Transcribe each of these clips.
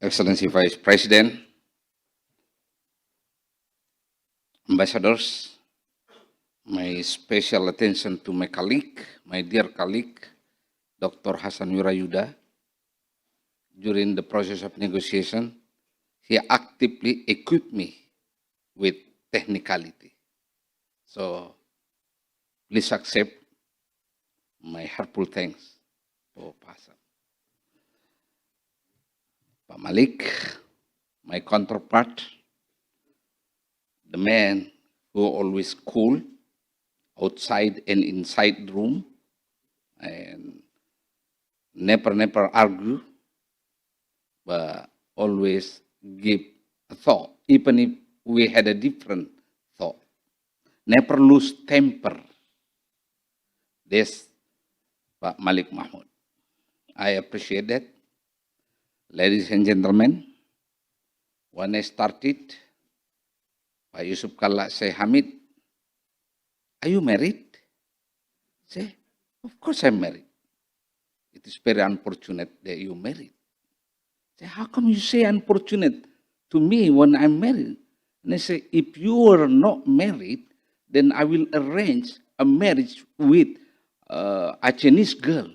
Excellency Vice President, ambassadors, my special attention to my colleague, my dear colleague, Dr. Hasan Wirayuda. During the process of negotiation, he actively equipped me with technicality. So please accept my heartfelt thanks for Hasan. Pak Malik, my counterpart, the man who always cool outside and inside the room and never argue, but always give a thought, even if we had a different thought. Never lose temper. This Pak Malik Mahmud. I appreciate that. Ladies and gentlemen, when I started, Pak Yusuf Kalla say, Hamid, are you married? Say, of course I'm married. It is very unfortunate that you married. Say, how come you say unfortunate to me when I'm married? And I say, if you are not married, then I will arrange a marriage with a Chinese girl.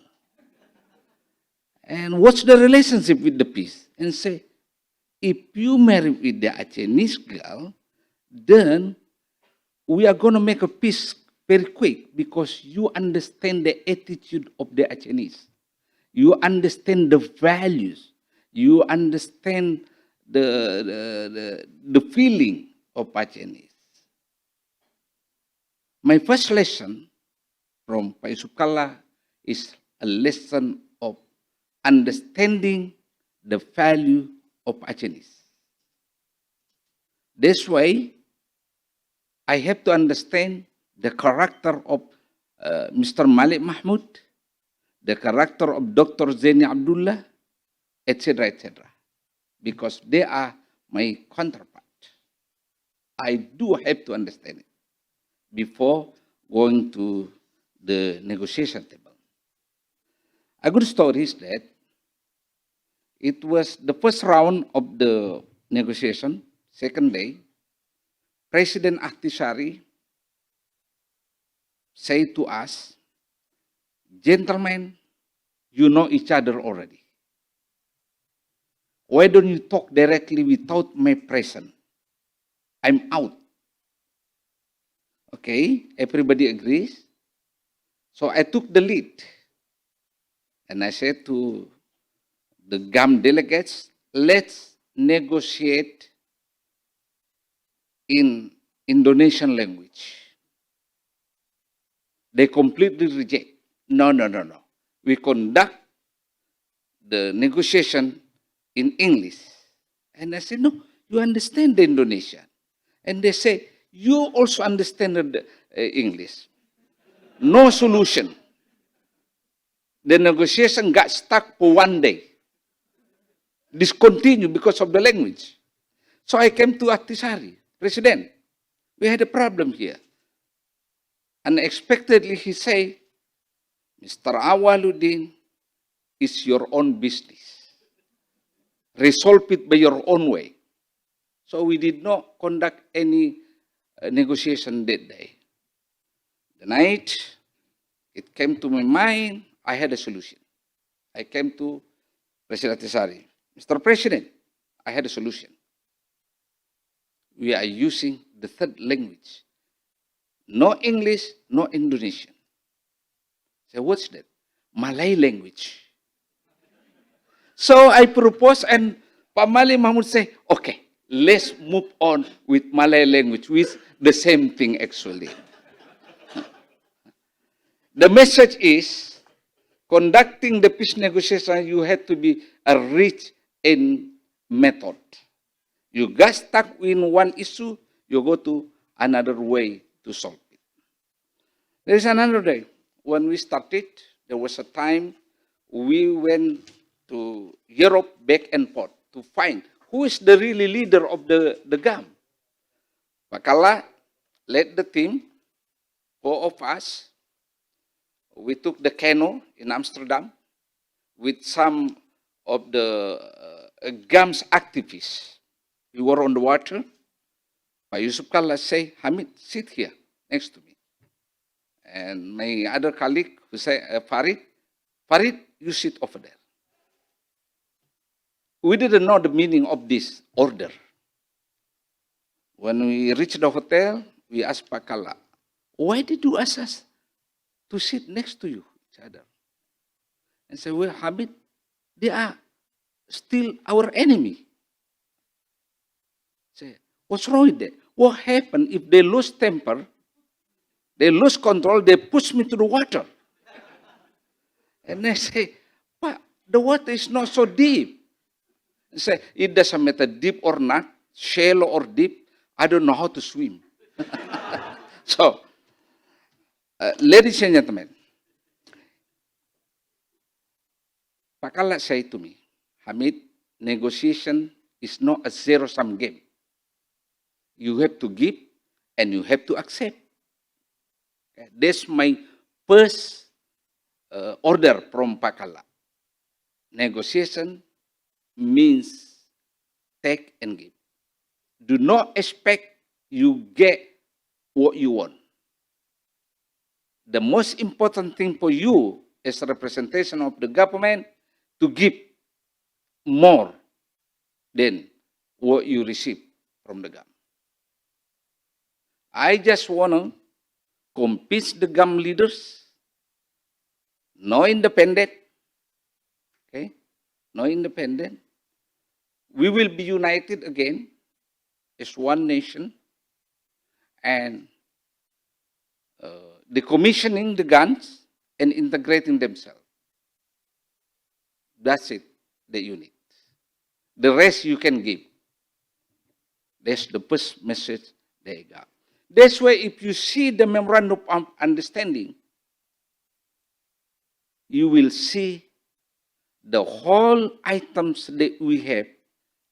And what's the relationship with the peace? And say, if you marry with the Chinese girl, then we are going to make a peace very quick because you understand the attitude of the Chinese. You understand the values. You understand the feeling of Chinese. My first lesson from Pak Yusuf Kalla is a lesson of understanding the value of Chinese. This way, I have to understand the character of Mr. Malik Mahmud, the character of Dr. Zaini Abdullah, etc., etc., because they are my counterpart. I do have to understand it before going to the negotiation table. A good story is that it was the first round of the negotiation, second day. President Ahtisaari said to us, gentlemen, you know each other already. Why don't you talk directly without my presence? I'm out. Okay, everybody agrees. So I took the lead. And I said to the GAM delegates, let's negotiate in Indonesian language. They completely reject. No. We conduct the negotiation in English. And I said, no, you understand the Indonesian. And they say, you also understand the English. No solution. The negotiation got stuck for one day. Discontinued because of the language. So I came to Ahtisaari, President, we had a problem here. Unexpectedly, he said, Mr. Awaluddin, is your own business. Resolve it by your own way. So we did not conduct any negotiation that day. The night, it came to my mind, I had a solution. I came to President Ahtisaari. Mr. President, I had a solution. We are using the third language. No English, no Indonesian. So what's that? Malay language. So I proposed and Pak Malik Mahmud say, okay, let's move on with Malay language, with the same thing actually. The message is, conducting the peace negotiation, you have to be a rich in method. You get stuck in one issue, you go to another way to solve it. There is another day. When we started, there was a time we went to Europe back and forth to find who is the really leader of the GAM. Pak Kalla led the team, four of us. We took the canoe in Amsterdam with some of the GAMS activists. We were on the water. Pak Yusuf Kalla say, Hamid, sit here next to me. And my other colleague who say, Farid, you sit over there. We didn't know the meaning of this order. When we reached the hotel, we asked Pak Kalla, why did you ask us to sit next to you, each other? And say, well, Hamid, they are still our enemy. Say, what's wrong with that? What happened if they lose temper, they lose control, they push me to the water? And they say, but the water is not so deep. They say, it doesn't matter deep or not, shallow or deep, I don't know how to swim. So, ladies and gentlemen, Pak Kalla said to me, Hamid, negotiation is not a zero-sum game. You have to give and you have to accept. Okay? That's my first order from Pak Kalla. Negotiation means take and give. Do not expect you get what you want. The most important thing for you as a representation of the government to give more than what you receive from the government. I just want to convince the GAM leaders, no independent, okay, no independent. We will be united again as one nation, and decommissioning the guns and integrating themselves. That's it, the unit. The rest you can give. That's the first message they got. That's why if you see the memorandum of understanding, you will see the whole items that we have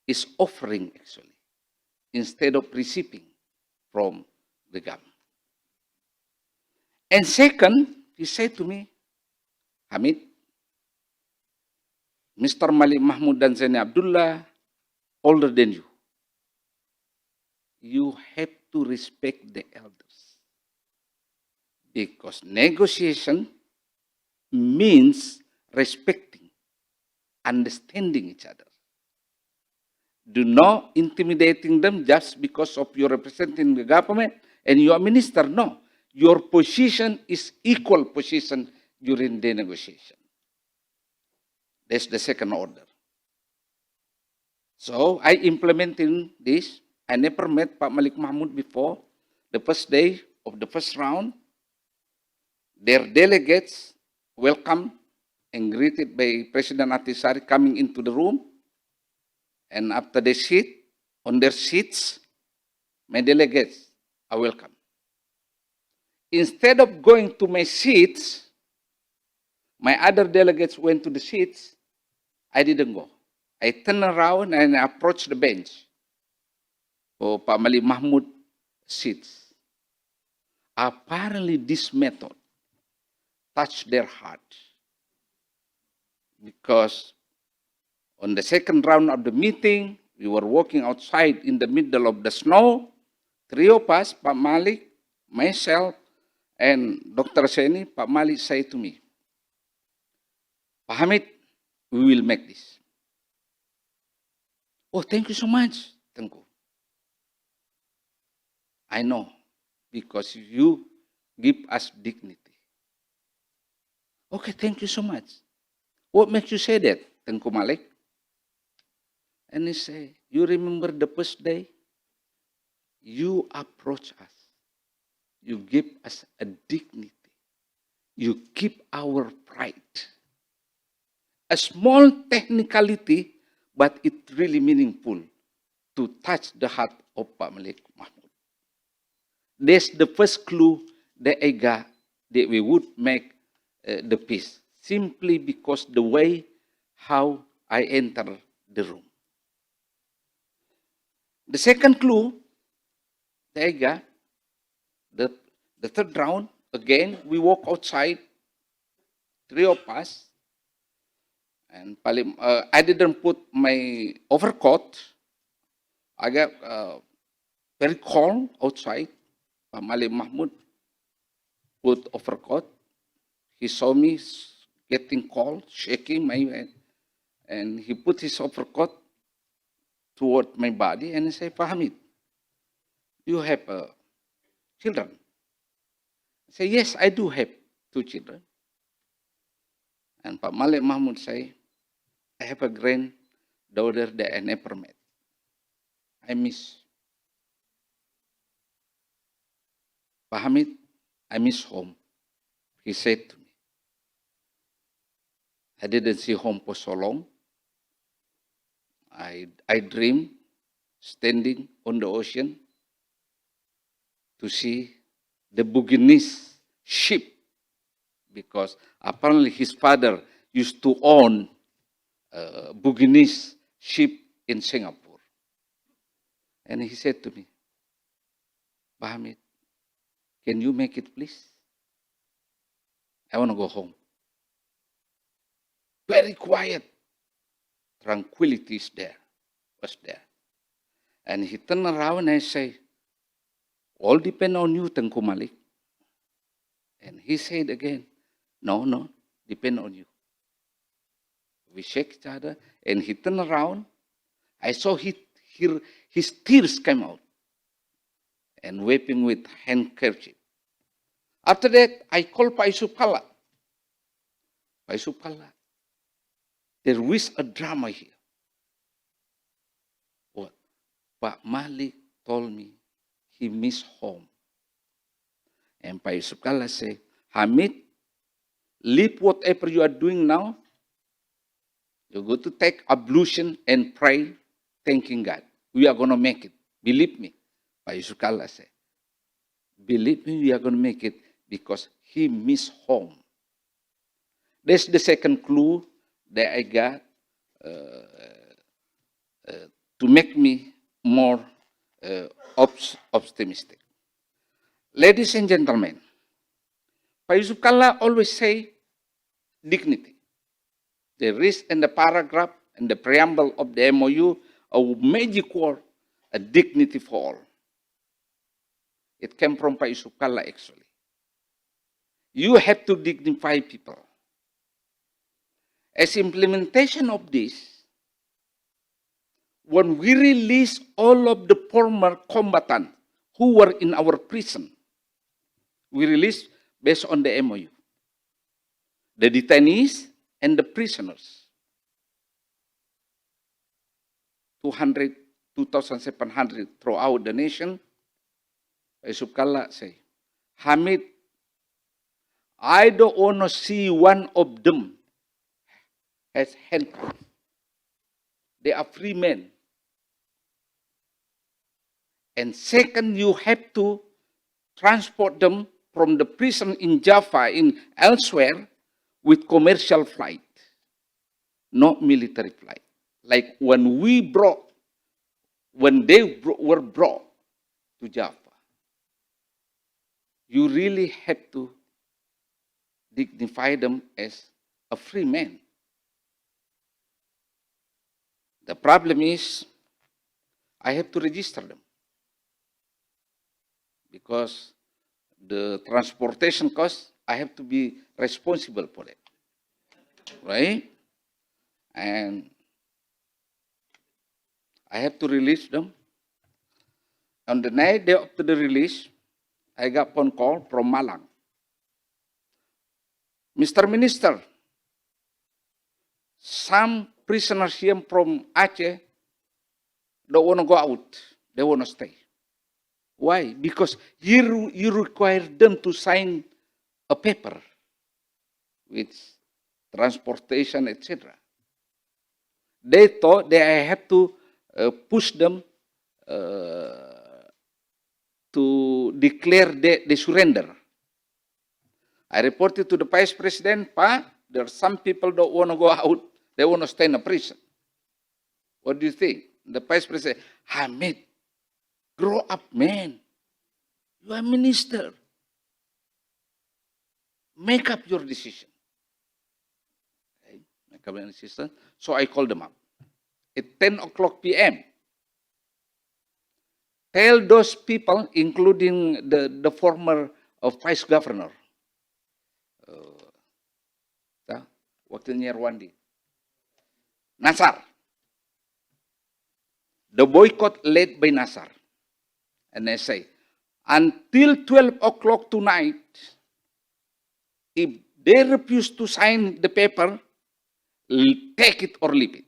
is offering actually, instead of receiving from the government. And second, he said to me, Hamid, Mr. Malik Mahmud dan Zaini Abdullah, older than you. You have to respect the elders. Because negotiation means respecting, understanding each other. Do not intimidating them just because of your representing the government and you are minister. No. Your position is equal position during the negotiation. That's the second order. So I implementing this. I never met Pak Malik Mahmud before. The first day of the first round, their delegates welcomed and greeted by President Atisari coming into the room. And after they sit on their seats, my delegates are welcome. Instead of going to my seats, my other delegates went to the seats. I didn't go. I turned around and I approached the bench for Pak Malik Mahmud seats. Apparently this method touched their heart, because on the second round of the meeting, we were walking outside in the middle of the snow. Three of us, Pak Malik, myself, and Dr. Seni, Pak Malik said to me, Pak Hamid, we will make this. Oh, thank you so much, Tengku. I know, because you give us dignity. Okay, thank you so much. What makes you say that, Tengku Malik? And he said, you remember the first day? You approach us. You give us a dignity. You keep our pride. A small technicality, but it's really meaningful to touch the heart of Pak Malik Mahmud. That's the first clue that I got that we would make the peace, simply because the way how I enter the room. The second clue that I got, the third round, again, we walk outside, three of us, And I didn't put my overcoat. I got very cold outside. Malik Mahmud put overcoat. He saw me getting cold, shaking my head, and he put his overcoat toward my body and he said, Hamid, you have children? I say, yes, I do have 2 children. And Pak Malik Mahmud say, I have a granddaughter that I never met. I miss. Pak Hamid, I miss home. He said to me. I didn't see home for so long. I dream standing on the ocean to see the Buginese ship, because apparently his father used to own a Buginese ship in Singapore. And he said to me, Hamid, can you make it, please? I want to go home. Very quiet. Tranquility is there, was there. And he turned around and say, all depend on you, Tengku Malik. And he said again, no, depend on you. We shake each other, and he turned around. I saw his tears came out, and wiping with handkerchief. After that, I called Pak Yusuf Kalla. Pak Yusuf Kalla, there is a drama here. What? Pak Malik told me he missed home. And Pak Yusuf Kalla said, Hamid, leave whatever you are doing now. You go to take ablution and pray, thanking God. We are going to make it. Believe me. Pak Yusuf Kalla said, believe me, we are going to make it because he missed home. That's the second clue that I got to make me more optimistic. Ladies and gentlemen, Pak Yusuf Kalla always say dignity. There is in the paragraph and the preamble of the MOU a magic word, a dignity for all. It came from Pak Yusuf Kalla actually. You have to dignify people. As implementation of this, when we release all of the former combatants who were in our prison, we release based on the MOU. The detainees and the prisoners. 2,700 throughout the nation. Yusuf Kalla say, Hamid, I don't want to see one of them as handcuffed. They are free men. And second, you have to transport them from the prison in Java, in elsewhere, with commercial flight, not military flight. Like when they were brought to Java, you really have to dignify them as a free man. The problem is, I have to register them because the transportation cost, I have to be responsible for it, right? And I have to release them. On the night day after the release, I got phone call from Malang. Mr. Minister, some prisoners here from Aceh don't want to go out. They want to stay. Why? Because you require them to sign a paper with transportation, etc. They thought that I had to push them to declare they surrender. I reported to the Vice President, there are some people don't want to go out, they want to stay in a prison. What do you think? The Vice President, Hamid, grow up, man. You are a minister. Make up your decision. Okay? Make cabinet assistant. So I called them up at 10 o'clock p.m. Tell those people, including the former vice governor, wakilnya Rwandi, Nasar, the boycott led by Nasar. And I say, until 12 o'clock tonight, if they refuse to sign the paper, take it or leave it.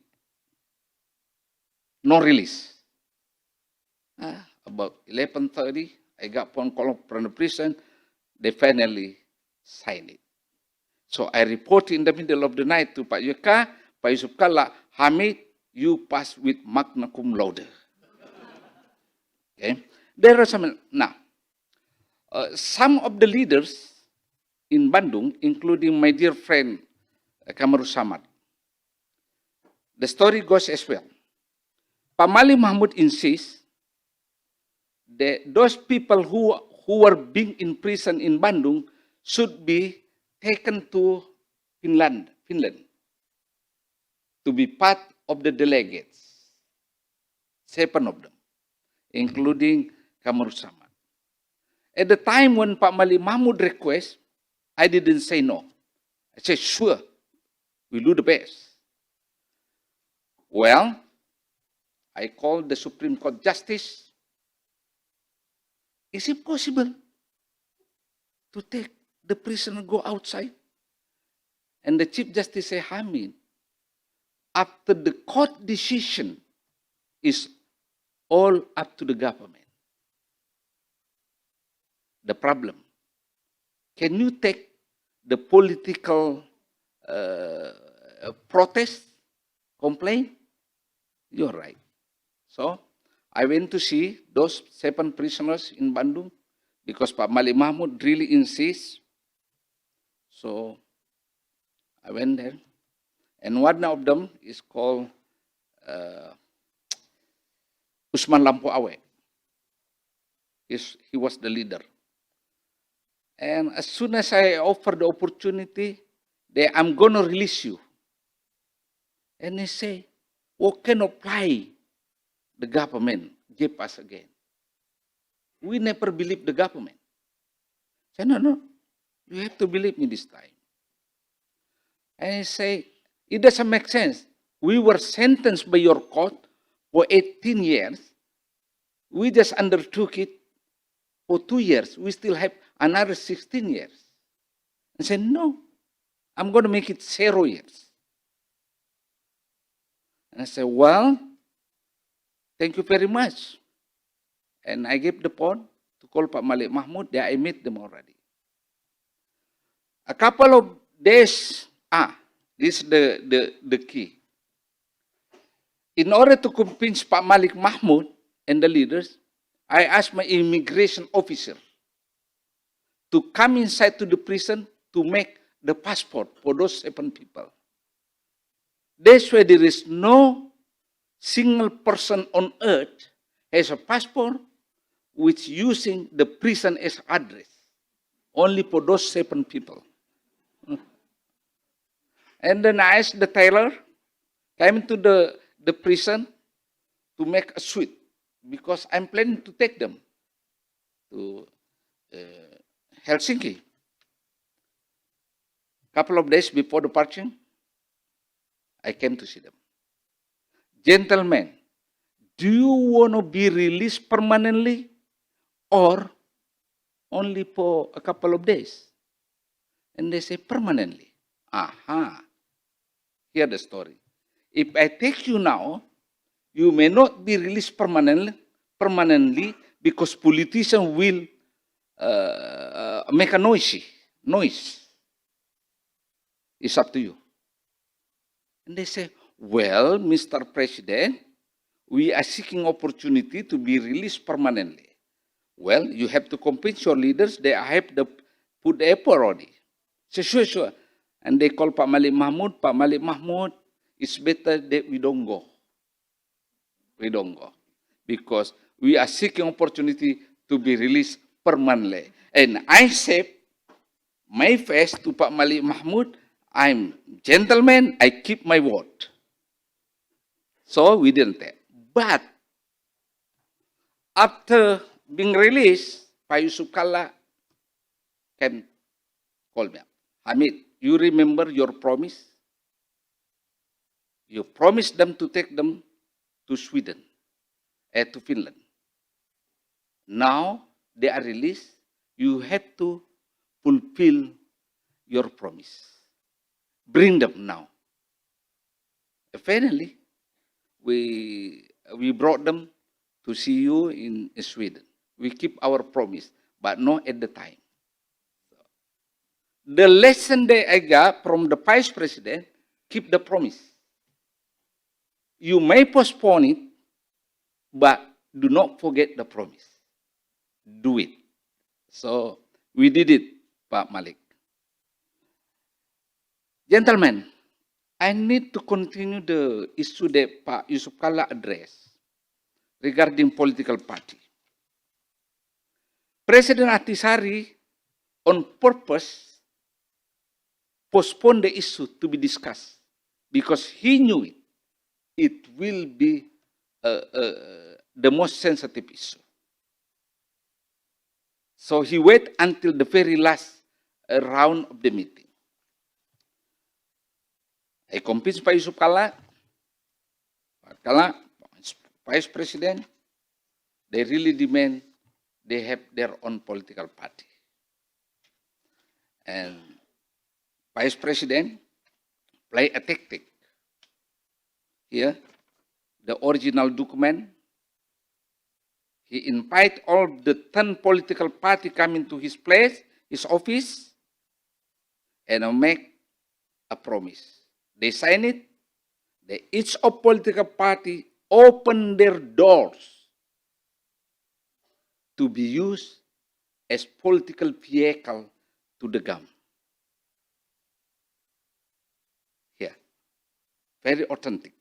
No release. About 11:30, I got phone call from the prison. They finally signed it. So I report in the middle of the night to Pak Yuka, Pak Yusuf Kala, Hamid, you pass with magna cum laude. Okay. There are some, now, some of the leaders in Bandung, including my dear friend Kamaru Samad, the story goes as well. Pamali Mahmud insists that those people who were being imprisoned in Bandung should be taken to Finland to be part of the delegates. 7 of them, including Kamaru Samad. At the time when Pak Mali Mahmud request, I didn't say no. I said, sure, we'll do the best. Well, I called the Supreme Court Justice. Is it possible to take the prisoner go outside? And the Chief Justice said, Hamid, after the court decision is all up to the government. The problem, can you take the political protest, complaint? You're right. So I went to see those 7 prisoners in Bandung because Pak Malik Mahmud really insists. So I went there. And one of them is called Usman Lampu Awe. He was the leader. And as soon as I offered the opportunity, I'm going to release you. And they say, what kind of lie the government gave us again? We never believed the government. I said, no, you have to believe me this time. And I say, it doesn't make sense. We were sentenced by your court for 18 years. We just undertook it for 2 years. We still have another 16 years. I said, no, I'm going to make it 0 years. And I said, well, thank you very much. And I gave the phone to call Pak Malik Mahmud. There I met them already. A couple of days, this is the key. In order to convince Pak Malik Mahmud and the leaders, I asked my immigration officer to come inside to the prison to make the passport for those 7 people. That's why there is no single person on earth has a passport which using the prison as address. Only for those 7 people. And then I asked the tailor, come to the prison to make a suit because I'm planning to take them to Helsinki. Couple of days before departure, I came to see them. Gentlemen, do you want to be released permanently or only for a couple of days? And they say permanently. Aha. Hear the story. If I take you now, you may not be released permanently because politicians will make a noise. It's up to you. And they say, well, Mr. President, we are seeking opportunity to be released permanently. Well, you have to convince your leaders. They have to put the effort already. Say, sure. And they call Pak Malik Mahmud. Pak Malik Mahmud, it's better that we don't go. We don't go. Because we are seeking opportunity to be released permanently. And I said, my face to Pak Malik Mahmud, I'm gentleman, I keep my word. So we didn't take. But after being released, Pak Yusuf Kalla can call me up. Hamid, you remember your promise? You promised them to take them to Sweden, to Finland. Now they are released. You have to fulfill your promise. Bring them now. Finally, we brought them to see you in Sweden. We keep our promise, but not at the time. The lesson that I got from the Vice President, keep the promise. You may postpone it, but do not forget the promise. Do it. So we did it, Pak Malik. Gentlemen, I need to continue the issue that Pak Yusuf Kalla addressed regarding political party. President Ahtisaari, on purpose, postponed the issue to be discussed because he knew it will be the most sensitive issue. So he waited until the very last round of the meeting. I convinced Pak Yusuf Kalla, Vice President, they really demand they have their own political party. And Vice President play a tactic. Here, the original document, he invite all the 10 political party coming to his place, his office, and make a promise. They sign it. Each of political party open their doors to be used as political vehicle to the government. Here, very authentic.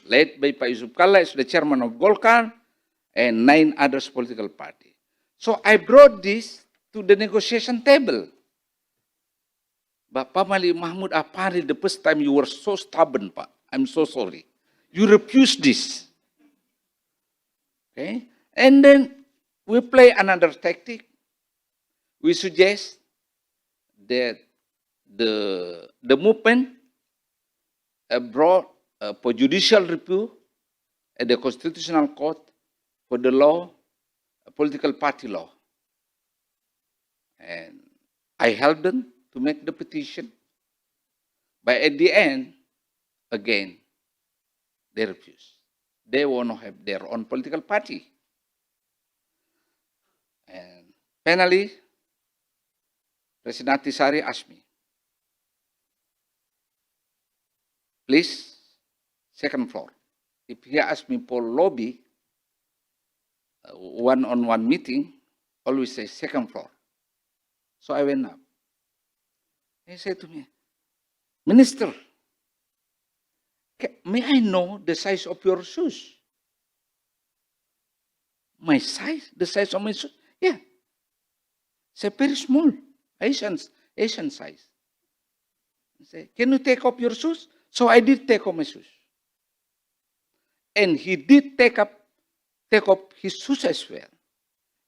Led by Pak Yusuf Kalla as the chairman of Golkar and 9 others political party. So I brought this to the negotiation table. But Pak Malik Mahmud, apparently the first time you were so stubborn, Pak. I'm so sorry. You refused this. Okay? And then we play another tactic. We suggest that the movement brought for judicial review at the Constitutional Court for the law, political party law. And I helped them to make the petition. But at the end, again, they refuse. They want to have their own political party. And finally, President Ahtisaari asked me, please, second floor. If he asked me for lobby, one-on-one meeting, always say second floor. So I went up. He said to me, Minister, may I know the size of your shoes? My size? The size of my shoes? Yeah. It's very small, Asian size. He said, can you take off your shoes? So I did take off my shoes. And he did take off his shoes as well.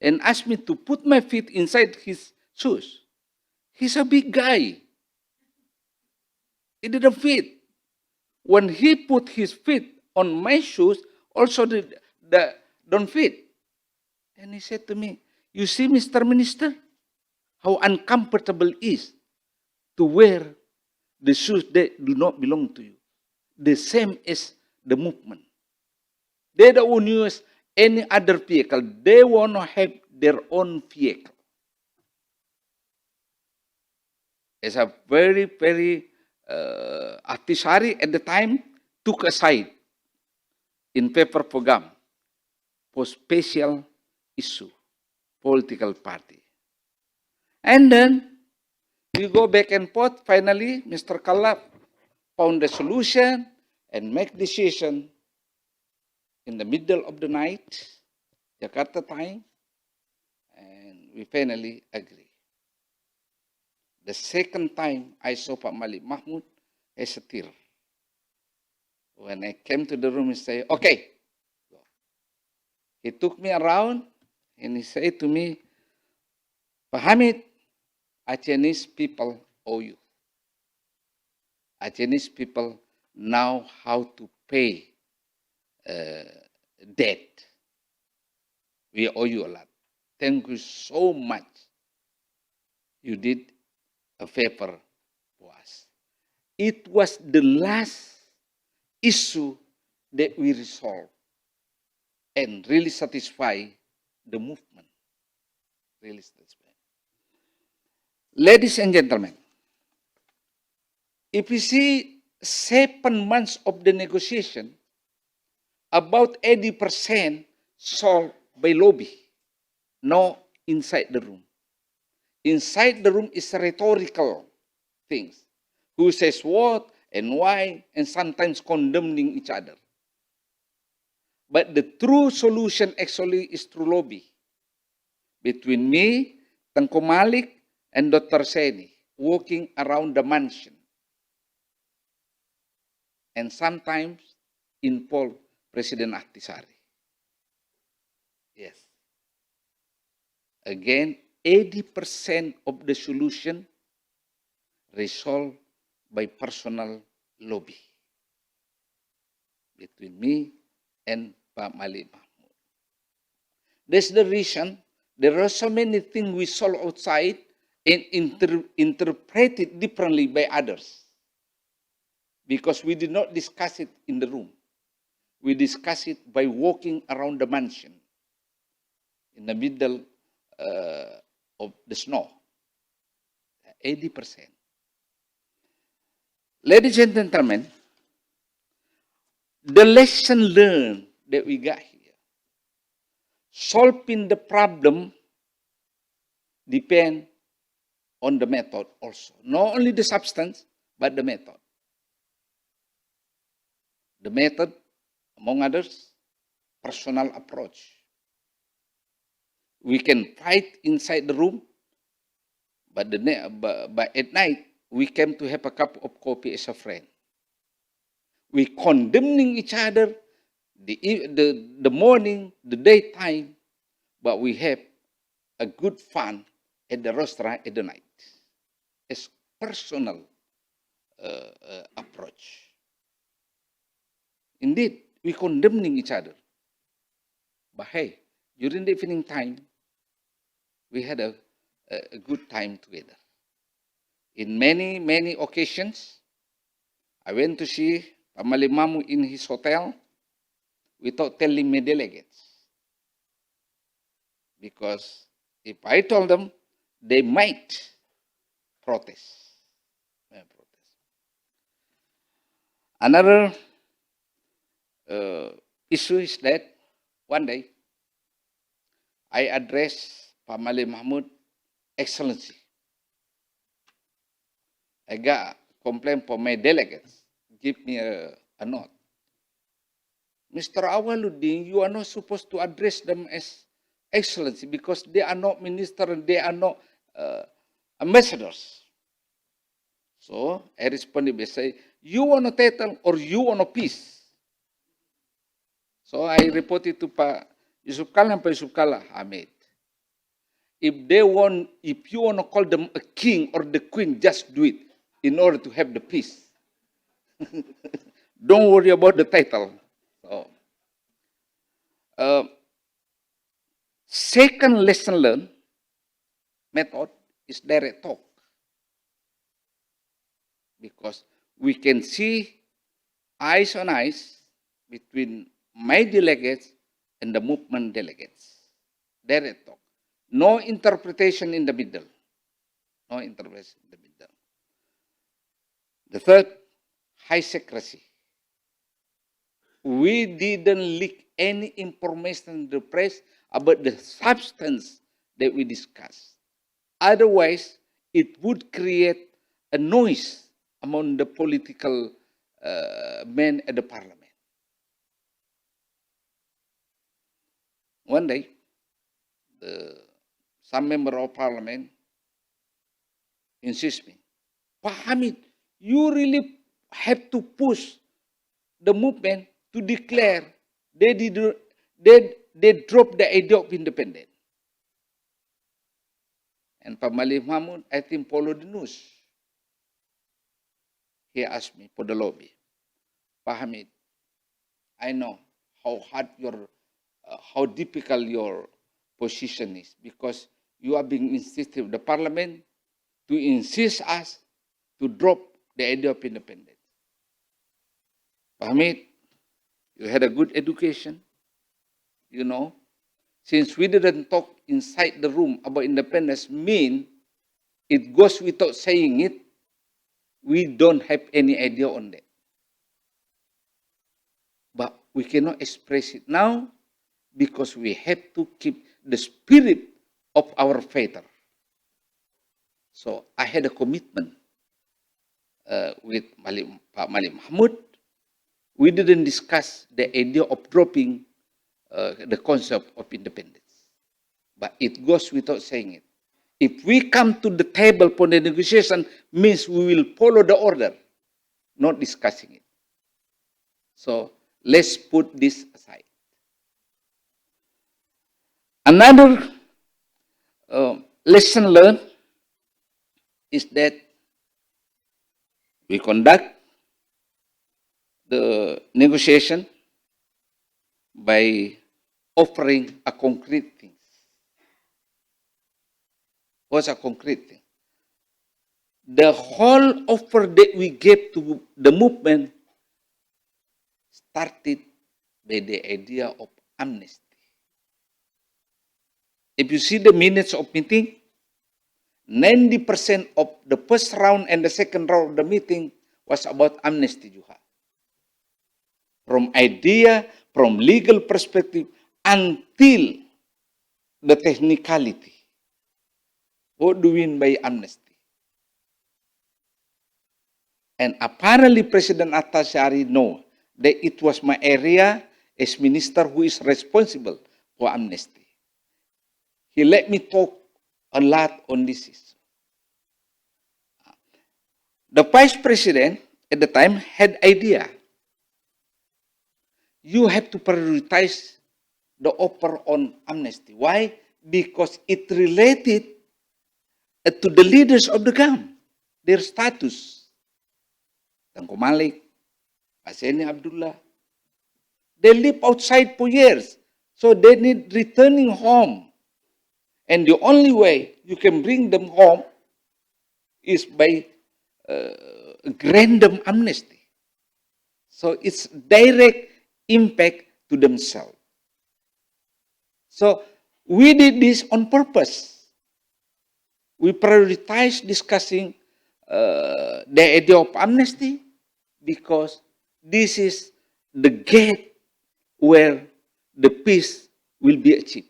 And asked me to put my feet inside his shoes. He's a big guy. It didn't fit. When he put his feet on my shoes, also don't fit. And he said to me, you see, Mr. Minister, how uncomfortable it is to wear the shoes that do not belong to you. The same as the movement. They don't use any other vehicle. They want to have their own vehicle. It's a very, very Ahtisaari at the time took a side in favor for government for special issue, political party. And then we go back and forth. Finally, Mr. Kalla found a solution and make decision in the middle of the night, Jakarta time, and we finally agree. The second time I saw Pak Malik Mahmud as a tear. When I came to the room, he said, okay. He took me around and he said to me, Pak Hamid, Acehese people owe you. Acehese people know how to pay debt. We owe you a lot. Thank you so much. You did a favor for us. It was the last issue that we resolved and really satisfy the movement. Really satisfy. Ladies and gentlemen, if you see 7 months of the negotiation, about 80% solved by lobby, no inside the room. Inside the room is rhetorical things. Who says what and why, and sometimes condemning each other. But the true solution actually is through lobby. Between me, Tengku Malik, and Dr. Seni, walking around the mansion. And sometimes involve President Ahtisaari. Yes. Again, 80% of the solution resolved by personal lobby between me and Pak Malik Mahmud. That's the reason there are so many things we solve outside and interpreted differently by others. Because we did not discuss it in the room. We discuss it by walking around the mansion in the middle of the snow. 80%. Ladies and gentlemen, the lesson learned that we got here, solving the problem depend on the method also. Not only the substance, but the method. The method, among others, personal approach. We can fight inside the room, but at night, we came to have a cup of coffee as a friend. We condemning each other the morning, the daytime, but we have a good fun at the restaurant at the night. It's personal approach. Indeed, we condemning each other. But hey, during the evening time, we had a good time together. In many, many occasions, I went to see Pak Malik Mahmud in his hotel without telling my delegates. Because if I told them, they might protest. Another issue is that one day I addressed Pak Malik Mahmud, Excellency. I got a complaint from my delegates. Give me a note. Mr. Awaluddin, you are not supposed to address them as Excellency because they are not ministers and they are not ambassadors. So I responded by saying, you want a title or you want a peace? So I reported to Pak Yusuf Kala and Pak Yusuf Kala, Hamid. If you want to call them a king or the queen, just do it in order to have the peace. Don't worry about the title. So, second lesson learned method is direct talk. Because we can see eyes on eyes between my delegates and the movement delegates. Direct talk. No interpretation in the middle. No interpretation in the middle. The third, high secrecy. We didn't leak any information to the press about the substance that we discussed. Otherwise, it would create a noise among the political men at the parliament. One day, some member of parliament insist me, Pak Hamid, you really have to push the movement to declare they dropped the idea of independence. And Pak Malik Mahmud, I think, followed the news. He asked me for the lobby, Pak Hamid, I know how hard how difficult your position is, because you are being insisted with the parliament to insist us to drop the idea of independence. Pak Hamid, you had a good education, you know. Since we didn't talk inside the room about independence, mean it goes without saying it, we don't have any idea on that. But we cannot express it now because we have to keep the spirit of our father. So I had a commitment with Pak Malik Mahmud. We didn't discuss the idea of dropping the concept of independence. But it goes without saying it. If we come to the table for the negotiation, means we will follow the order, not discussing it. So let's put this aside. Another lesson learned is that we conduct the negotiation by offering a concrete thing. What's a concrete thing? The whole offer that we gave to the movement started by the idea of amnesty. If you see the minutes of meeting, 90% of the first round and the second round of the meeting was about amnesty juga. From idea, from legal perspective, until the technicality. What do we mean by amnesty? And apparently President Atashari know that it was my area as minister who is responsible for amnesty. He let me talk a lot on this issue. The vice president at the time had idea. You have to prioritize the offer on amnesty. Why? Because it related to the leaders of the GAM, their status. Tangko Malik, Aseni Abdullah. They live outside for years, so they need returning home. And the only way you can bring them home is by grant them amnesty. So it's direct impact to themselves. So we did this on purpose. We prioritize discussing the idea of amnesty because this is the gate where the peace will be achieved.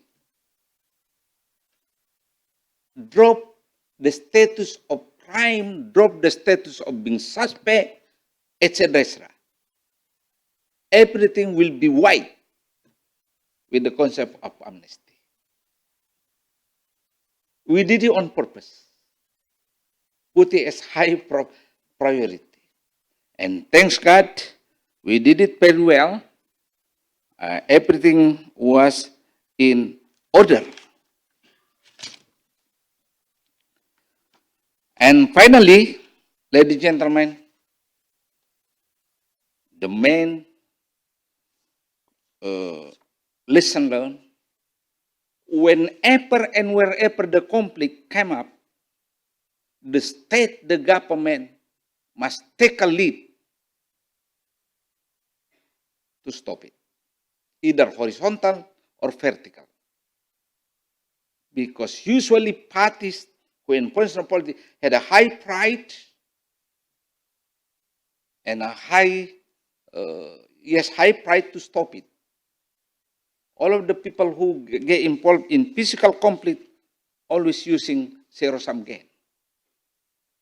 Drop the status of crime, drop the status of being suspect, etc. Everything will be wiped with the concept of amnesty. We did it on purpose. Put it as high priority. And thanks God, we did it very well. Everything was in order. And finally, ladies and gentlemen, the main lesson learned, whenever and wherever the conflict came up, the state, the government must take a lead to stop it, either horizontal or vertical. Because usually parties who enforce politics had a high pride and a high pride to stop it. All of the people who get involved in physical conflict always using zero-sum game.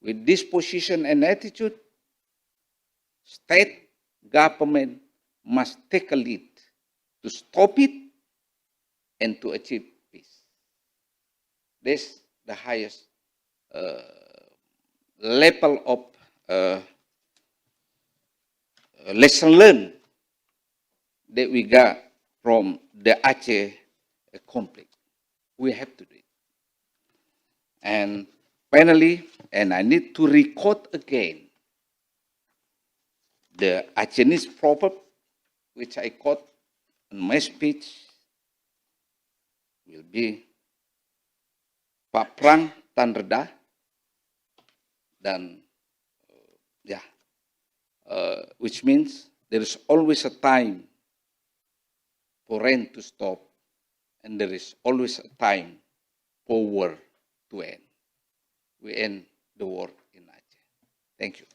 With this position and attitude, state government must take a lead to stop it and to achieve peace. This is the highest level of lesson learned that we got from the Aceh conflict. We have to do it. And finally, and I need to record again the Acehese proverb, which I quote in my speech, will be Paprang tan reda, dan which means there is always a time for rain to stop, and there is always a time for war to end. We end the war in Aceh. Thank you.